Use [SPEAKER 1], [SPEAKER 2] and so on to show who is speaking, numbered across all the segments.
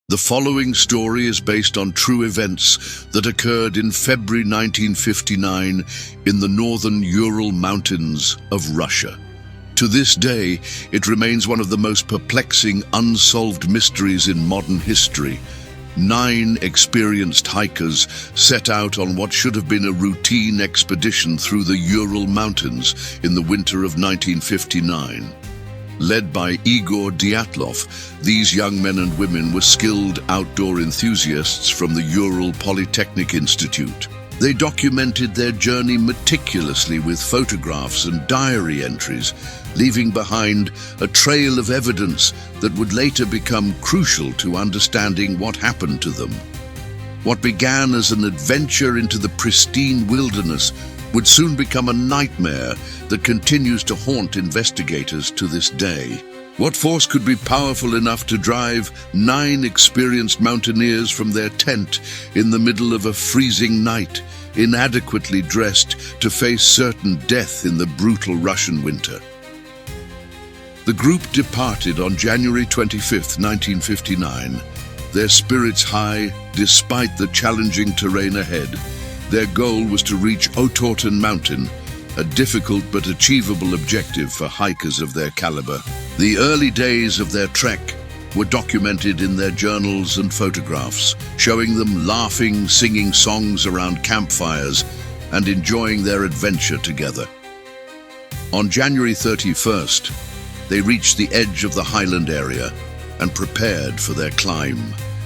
[SPEAKER 1] The following story is based on true events that occurred in February 1959 in the northern Ural mountains of Russia. To this day, it remains one of the most perplexing, unsolved mysteries in modern history. 9 experienced hikers set out on what should have been a routine expedition through the Ural Mountains in the winter of 1959. Led by Igor Dyatlov, these young men and women were skilled outdoor enthusiasts from the Ural Polytechnic Institute. They documented their journey meticulously with photographs and diary entries, leaving behind a trail of evidence that would later become crucial to understanding what happened to them. What began as an adventure into the pristine wilderness would soon become a nightmare that continues to haunt investigators to this day. What force could be powerful enough to drive 9 experienced mountaineers from their tent in the middle of a freezing night, inadequately dressed to face certain death in the brutal Russian winter? The group departed on January 25, 1959, their spirits high despite the challenging terrain ahead. Their goal was to reach Otorten Mountain, a difficult but achievable objective for hikers of their caliber. The early days of their trek were documented in their journals and photographs, showing them laughing, singing songs around campfires, and enjoying their adventure together. On January 31st, they reached the edge of the highland area and prepared for their climb.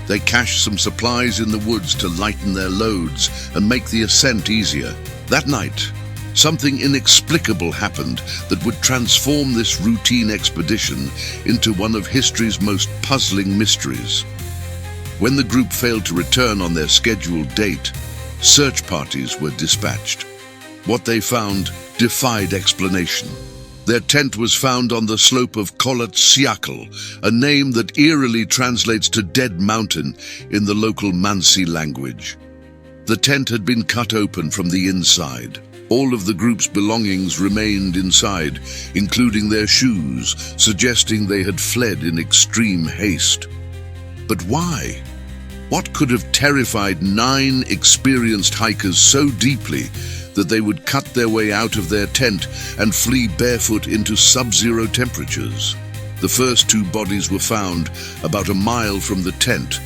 [SPEAKER 1] They cached some supplies in the woods to lighten their loads and make the ascent easier. That night, something inexplicable happened that would transform this routine expedition into one of history's most puzzling mysteries. When the group failed to return on their scheduled date, search parties were dispatched. What they found defied explanation. Their tent was found on the slope of Paradoxical, a name that eerily translates to Dead Mountain in the local Mansi language. The tent had been cut open from the inside. All of the group's belongings remained inside, including their shoes, suggesting they had fled in extreme haste. But why? What could have terrified 9 experienced hikers so deeply that they would cut their way out of their tent and flee barefoot into sub-zero temperatures? The first 2 bodies were found about a mile from the tent,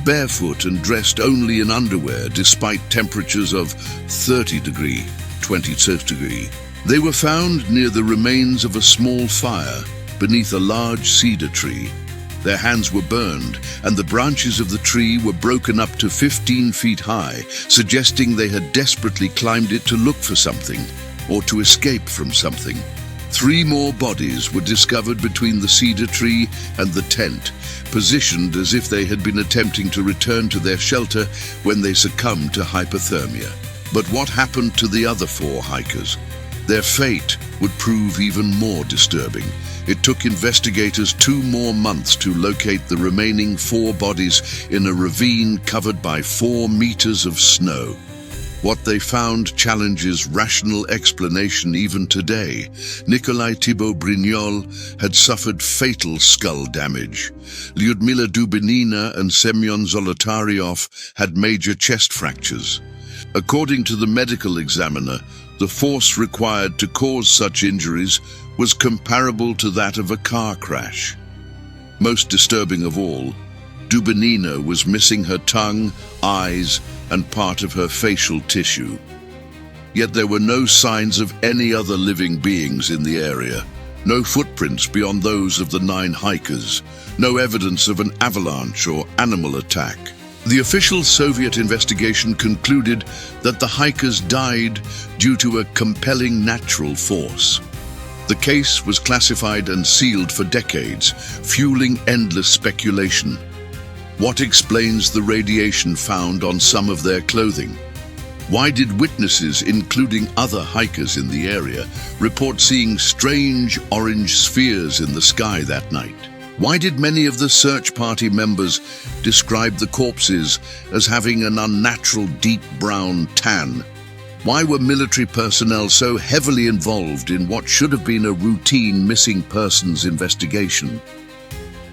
[SPEAKER 1] barefoot and dressed only in underwear despite temperatures of 30 degree, 26 degree. They were found near the remains of a small fire beneath a large cedar tree. Their hands were burned, and the branches of the tree were broken up to 15 feet high, suggesting they had desperately climbed it to look for something, or to escape from something. 3 more bodies were discovered between the cedar tree and the tent, positioned as if they had been attempting to return to their shelter when they succumbed to hypothermia. But what happened to the other 4 hikers? Their fate would prove even more disturbing. It took investigators 2 more months to locate the remaining 4 bodies in a ravine covered by 4 meters of snow. What they found challenges rational explanation even today. Nikolai Thibault Brignol had suffered fatal skull damage. Lyudmila Dubinina and Semyon Zolotaryov had major chest fractures. According to the medical examiner, the force required to cause such injuries was comparable to that of a car crash. Most disturbing of all, Dubinina was missing her tongue, eyes, and part of her facial tissue. Yet there were no signs of any other living beings in the area. No footprints beyond those of the 9 hikers. No evidence of an avalanche or animal attack. The official Soviet investigation concluded that the hikers died due to a compelling natural force. The case was classified and sealed for decades, fueling endless speculation. What explains the radiation found on some of their clothing? Why did witnesses, including other hikers in the area, report seeing strange orange spheres in the sky that night? Why did many of the search party members describe the corpses as having an unnatural deep brown tan? Why were military personnel so heavily involved in what should have been a routine missing persons investigation?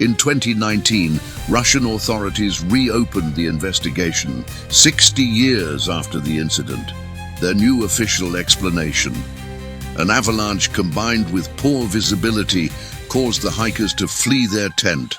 [SPEAKER 1] In 2019, Russian authorities reopened the investigation 60 years after the incident. Their new official explanation: an avalanche combined with poor visibility caused the hikers to flee their tent,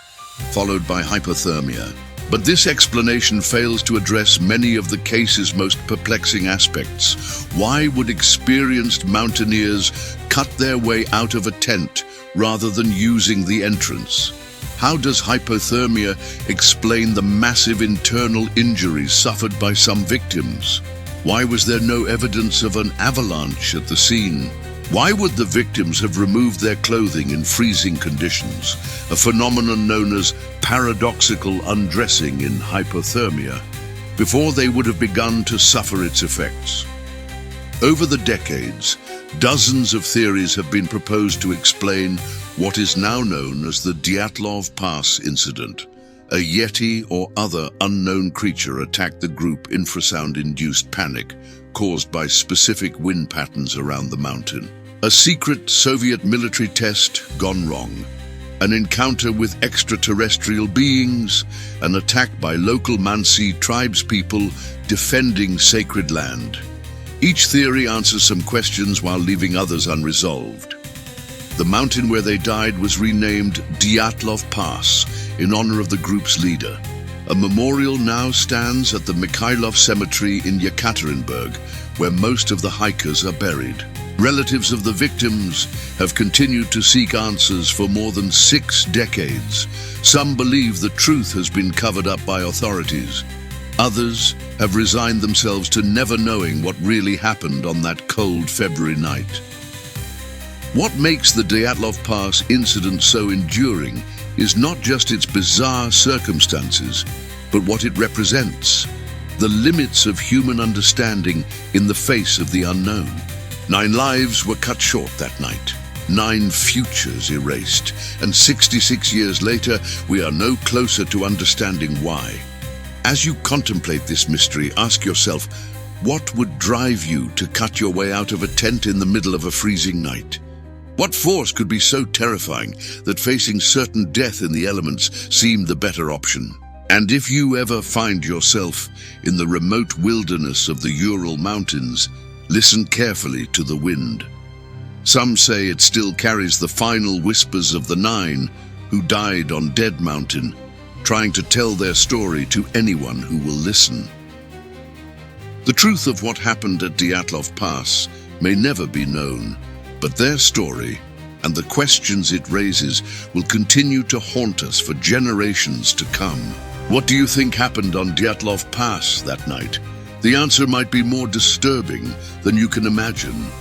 [SPEAKER 1] followed by hypothermia. But this explanation fails to address many of the case's most perplexing aspects. Why would experienced mountaineers cut their way out of a tent rather than using the entrance? How does hypothermia explain the massive internal injuries suffered by some victims? Why was there no evidence of an avalanche at the scene? Why would the victims have removed their clothing in freezing conditions, a phenomenon known as paradoxical undressing in hypothermia, before they would have begun to suffer its effects? Over the decades, dozens of theories have been proposed to explain what is now known as the Dyatlov Pass incident. A Yeti or other unknown creature attacked the group. Infrasound-induced panic caused by specific wind patterns around the mountain. A secret Soviet military test gone wrong. An encounter with extraterrestrial beings. An attack by local Mansi tribespeople defending sacred land. Each theory answers some questions while leaving others unresolved. The mountain where they died was renamed Dyatlov Pass in honor of the group's leader. A memorial now stands at the Mikhailov Cemetery in Yekaterinburg, where most of the hikers are buried. Relatives of the victims have continued to seek answers for more than 6 decades. Some believe the truth has been covered up by authorities. Others have resigned themselves to never knowing what really happened on that cold February night. What makes the Dyatlov Pass incident so enduring is not just its bizarre circumstances, but what it represents: the limits of human understanding in the face of the unknown. 9 lives were cut short that night, 9 futures erased, and 66 years later, we are no closer to understanding why. As you contemplate this mystery, ask yourself, what would drive you to cut your way out of a tent in the middle of a freezing night? What force could be so terrifying that facing certain death in the elements seemed the better option? And if you ever find yourself in the remote wilderness of the Ural Mountains, listen carefully to the wind. Some say it still carries the final whispers of the 9 who died on Dead Mountain, trying to tell their story to anyone who will listen. The truth of what happened at Dyatlov Pass may never be known, but their story and the questions it raises will continue to haunt us for generations to come. What do you think happened on Dyatlov Pass that night? The answer might be more disturbing than you can imagine.